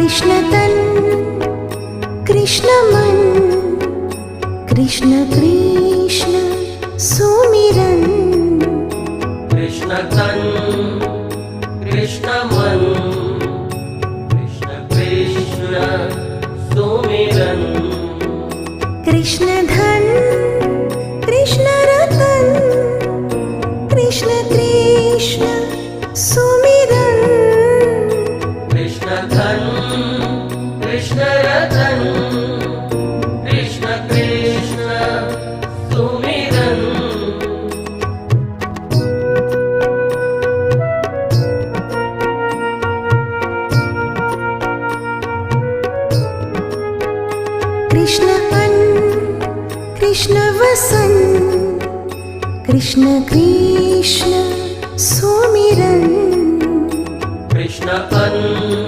कृष्ण तन कृष्ण मन कृष्ण कृष्ण सुमिरन कृष्ण तन कृष्ण मन कृष्ण कृष्ण सुमिरन कृष्ण धन कृष्ण रतन कृष्ण कृष्ण सुमिरन कृष्ण धन कृष्ण रतन कृष्ण कृष्ण सुमिरन कृष्ण अन्न कृष्ण वसन कृष्ण कृष्ण सुमिरन कृष्ण अन्न